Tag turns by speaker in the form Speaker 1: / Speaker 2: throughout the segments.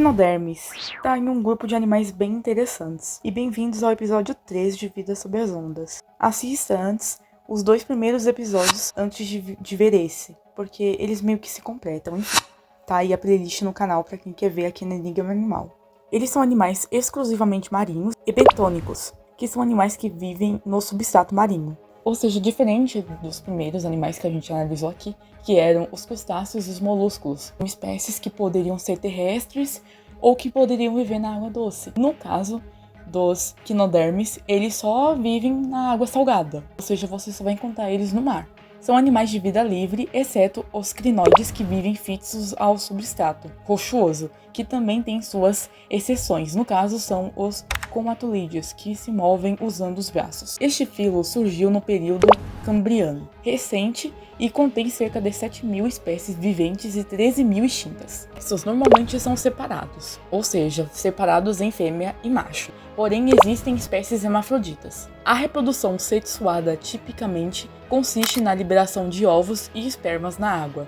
Speaker 1: Equinodermes está em um grupo de animais bem interessantes. E bem-vindos ao episódio 3 de Vida Sob as Ondas. Assista antes os 2 primeiros episódios antes de ver esse, porque eles meio que se completam, enfim. Tá aí a playlist no canal para quem quer ver aqui no Enigma Animal. Eles são animais exclusivamente marinhos e bentônicos, que são animais que vivem no substrato marinho. Ou seja, diferente dos primeiros animais que a gente analisou aqui, que eram os crustáceos e os molúsculos, são espécies que poderiam ser terrestres ou que poderiam viver na água doce. No caso dos equinodermes, eles só vivem na água salgada, ou seja, você só vai encontrar eles no mar. São animais de vida livre, exceto os crinoides que vivem fixos ao substrato rochoso, que também tem suas exceções. No caso, são os comatolídeos, que se movem usando os braços. Este filo surgiu no período Cambriano, recente, e contém cerca de 7.000 espécies viventes e 13.000 extintas. Esses normalmente são separados, ou seja, separados em fêmea e macho. Porém, existem espécies hermafroditas. A reprodução sexuada tipicamente consiste na liberação de ovos e espermas na água.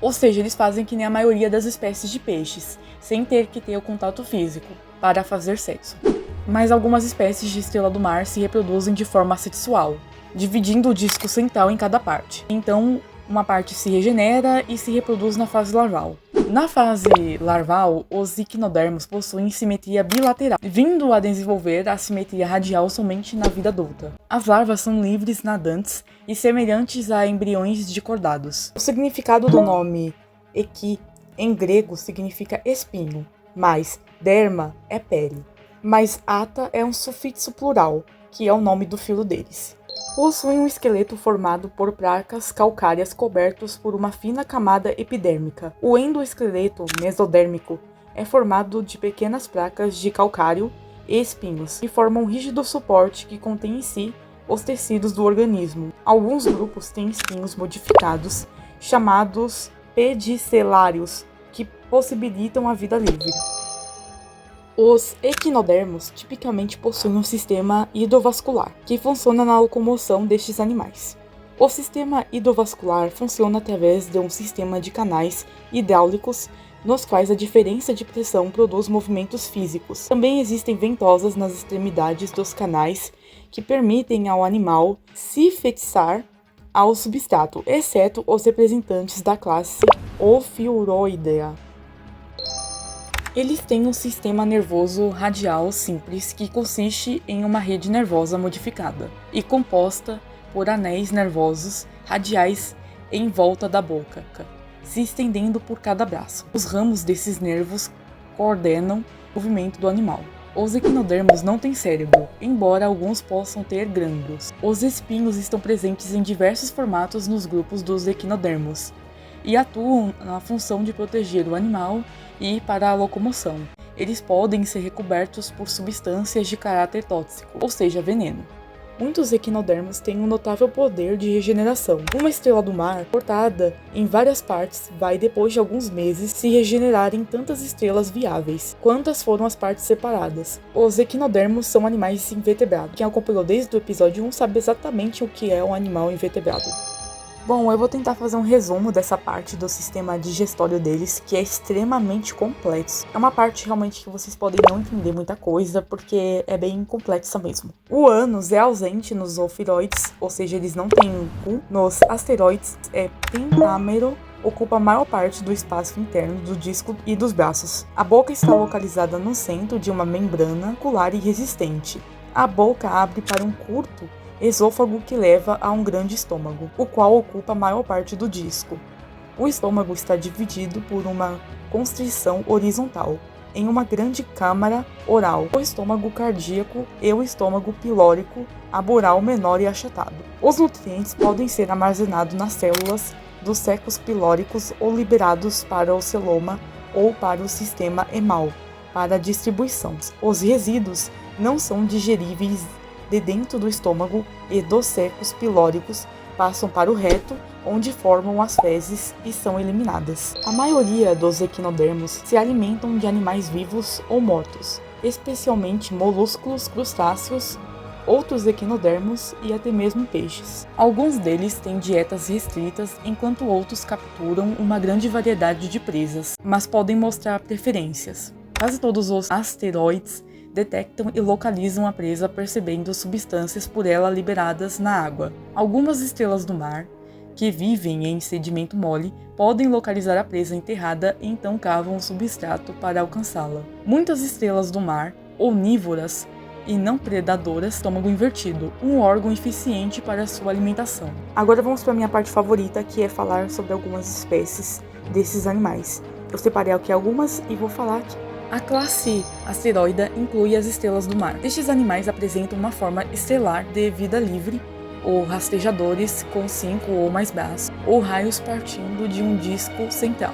Speaker 1: Ou seja, eles fazem que nem a maioria das espécies de peixes, sem ter que ter o contato físico para fazer sexo. Mas algumas espécies de estrela do mar se reproduzem de forma assexual, dividindo o disco central em cada parte. Então, uma parte se regenera e se reproduz na fase larval. Na fase larval, os equinodermos possuem simetria bilateral, vindo a desenvolver a simetria radial somente na vida adulta. As larvas são livres nadantes e semelhantes a embriões decordados. O significado do nome equi em grego significa espinho, mas derma é pele, mas ata é um sufixo plural, que é o nome do filo deles. Possuem um esqueleto formado por placas calcárias cobertos por uma fina camada epidérmica. O endoesqueleto mesodérmico é formado de pequenas placas de calcário e espinhos, que formam um rígido suporte que contém em si os tecidos do organismo. Alguns grupos têm espinhos modificados, chamados pedicelários, que possibilitam a vida livre. Os equinodermos tipicamente possuem um sistema hidrovascular, que funciona na locomoção destes animais. O sistema hidrovascular funciona através de um sistema de canais hidráulicos, nos quais a diferença de pressão produz movimentos físicos. Também existem ventosas nas extremidades dos canais, que permitem ao animal se fixar ao substrato, exceto os representantes da classe Ophiuroidea. Eles têm um sistema nervoso radial simples que consiste em uma rede nervosa modificada e composta por anéis nervosos radiais em volta da boca, se estendendo por cada braço. Os ramos desses nervos coordenam o movimento do animal. Os equinodermos não têm cérebro, embora alguns possam ter gânglios. Os espinhos estão presentes em diversos formatos nos grupos dos equinodermos e atuam na função de proteger o animal e para a locomoção. Eles podem ser recobertos por substâncias de caráter tóxico, ou seja, veneno. Muitos equinodermos têm um notável poder de regeneração. Uma estrela do mar, cortada em várias partes, vai depois de alguns meses se regenerar em tantas estrelas viáveis, quantas foram as partes separadas. Os equinodermos são animais invertebrados. Quem acompanhou desde o episódio 1 sabe exatamente o que é um animal invertebrado. Bom, eu vou tentar fazer um resumo dessa parte do sistema digestório deles, que é extremamente complexo. É uma parte realmente que vocês podem não entender muita coisa, porque é bem complexa mesmo. O ânus é ausente nos ofiroides, ou seja, eles não têm um cu. Nos asteroides é pentâmero, ocupa a maior parte do espaço interno do disco e dos braços. A boca está localizada no centro de uma membrana ocular e resistente. A boca abre para um curto esôfago que leva a um grande estômago, o qual ocupa a maior parte do disco. O estômago está dividido por uma constrição horizontal, em uma grande câmara oral, o estômago cardíaco e o estômago pilórico, aboral menor e achatado. Os nutrientes podem ser armazenados nas células dos secos pilóricos ou liberados para o celoma ou para o sistema emal, para distribuição. Os resíduos não são digeríveis de dentro do estômago e dos secos pilóricos passam para o reto, onde formam as fezes e são eliminadas. A maioria dos equinodermos se alimentam de animais vivos ou mortos, especialmente molúsculos, crustáceos, outros equinodermos e até mesmo peixes. Alguns deles têm dietas restritas, enquanto outros capturam uma grande variedade de presas, mas podem mostrar preferências. Quase todos os asteroides detectam e localizam a presa percebendo substâncias por ela liberadas na água. Algumas estrelas do mar, que vivem em sedimento mole, podem localizar a presa enterrada e então cavam o substrato para alcançá-la. Muitas estrelas do mar, onívoras e não predadoras, estômago invertido, um órgão eficiente para sua alimentação. Agora vamos para a minha parte favorita, que é falar sobre algumas espécies desses animais. Eu separei aqui algumas e vou falar aqui. A classe asteroida inclui as estrelas do mar. Estes animais apresentam uma forma estelar de vida livre, ou rastejadores com 5 ou mais braços, ou raios partindo de um disco central,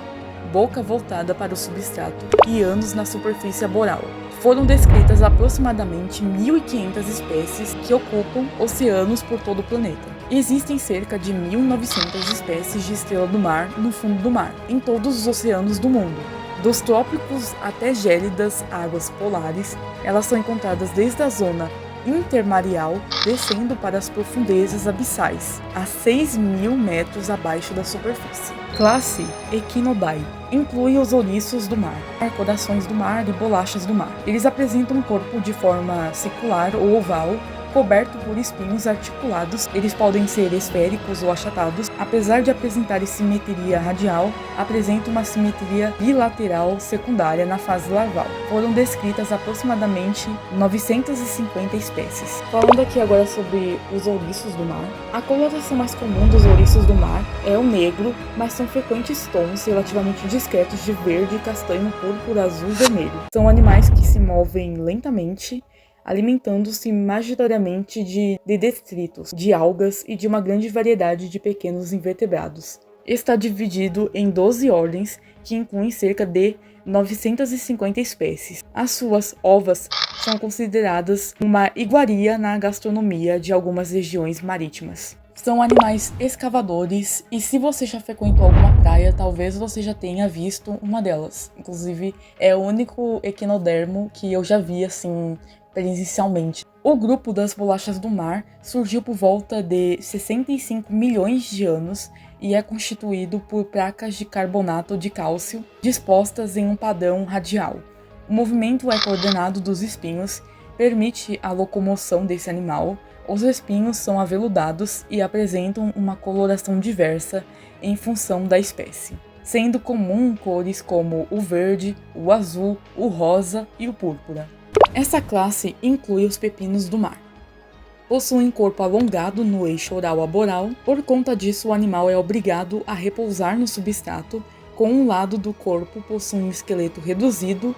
Speaker 1: boca voltada para o substrato e anos na superfície aboral. Foram descritas aproximadamente 1.500 espécies que ocupam oceanos por todo o planeta. Existem cerca de 1.900 espécies de estrela do mar no fundo do mar, em todos os oceanos do mundo. Dos trópicos até gélidas águas polares, elas são encontradas desde a zona intermareal, descendo para as profundezas abissais, a 6.000 metros abaixo da superfície. Classe Echinodae inclui os ouriços do mar, corações do mar e bolachas do mar. Eles apresentam um corpo de forma circular ou oval, coberto por espinhos articulados. Eles podem ser esféricos ou achatados. Apesar de apresentarem simetria radial, apresentam uma simetria bilateral secundária na fase larval. Foram descritas aproximadamente 950 espécies. Falando aqui agora sobre os ouriços do mar. A coloração mais comum dos ouriços do mar é o negro, mas são frequentes tons relativamente discretos de verde, castanho, púrpura, azul e vermelho. São animais que se movem lentamente, alimentando-se majoritariamente de detritos, de algas e de uma grande variedade de pequenos invertebrados. Está dividido em 12 ordens, que incluem cerca de 950 espécies. As suas ovas são consideradas uma iguaria na gastronomia de algumas regiões marítimas. São animais escavadores e se você já frequentou alguma praia, talvez você já tenha visto uma delas. Inclusive, é o único equinodermo que eu já vi assim presencialmente. O grupo das bolachas do mar surgiu por volta de 65 milhões de anos e é constituído por placas de carbonato de cálcio dispostas em um padrão radial. O movimento é coordenado dos espinhos, permite a locomoção desse animal. Os espinhos são aveludados e apresentam uma coloração diversa em função da espécie, sendo comum cores como o verde, o azul, o rosa e o púrpura. Essa classe inclui os pepinos do mar. Possuem corpo alongado no eixo oral-aboral, por conta disso o animal é obrigado a repousar no substrato, com um lado do corpo possui um esqueleto reduzido,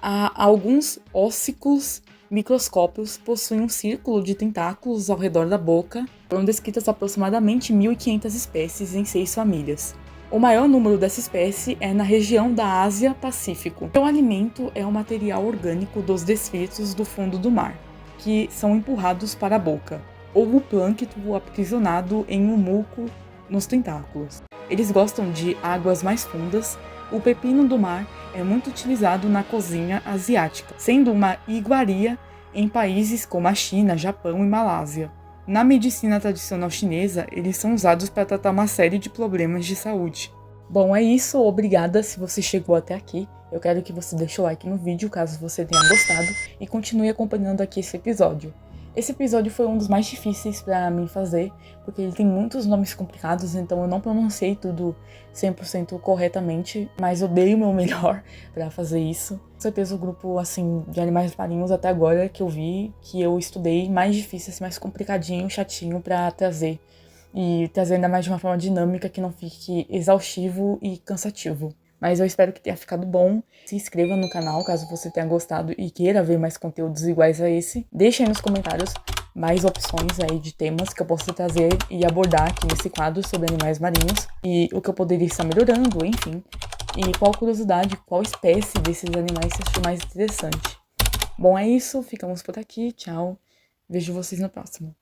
Speaker 1: alguns óssicos microscópios possuem um círculo de tentáculos ao redor da boca. Foram descritas aproximadamente 1.500 espécies em 6 famílias. O maior número dessa espécie é na região da Ásia-Pacífico. O alimento é o material orgânico dos detritos do fundo do mar, que são empurrados para a boca, ou o plâncton aprisionado em um muco nos tentáculos. Eles gostam de águas mais fundas. O pepino do mar é muito utilizado na cozinha asiática, sendo uma iguaria em países como a China, Japão e Malásia. Na medicina tradicional chinesa, eles são usados para tratar uma série de problemas de saúde. Bom, é isso. Obrigada se você chegou até aqui. Eu quero que você deixe o like no vídeo, caso você tenha gostado, e continue acompanhando aqui esse episódio. Esse episódio foi um dos mais difíceis para mim fazer, porque ele tem muitos nomes complicados, então eu não pronunciei tudo 100% corretamente, mas eu dei o meu melhor para fazer isso. Com certeza o grupo assim de animais marinhos até agora que eu vi, que eu estudei mais difícil, assim, mais complicadinho, chatinho para trazer. E trazer ainda mais de uma forma dinâmica que não fique exaustivo e cansativo. Mas eu espero que tenha ficado bom. Se inscreva no canal caso você tenha gostado e queira ver mais conteúdos iguais a esse. Deixe aí nos comentários mais opções aí de temas que eu possa trazer e abordar aqui nesse quadro sobre animais marinhos. E o que eu poderia estar melhorando, enfim. E qual curiosidade, qual espécie desses animais você achou mais interessante. Bom, é isso. Ficamos por aqui. Tchau. Vejo vocês no próximo.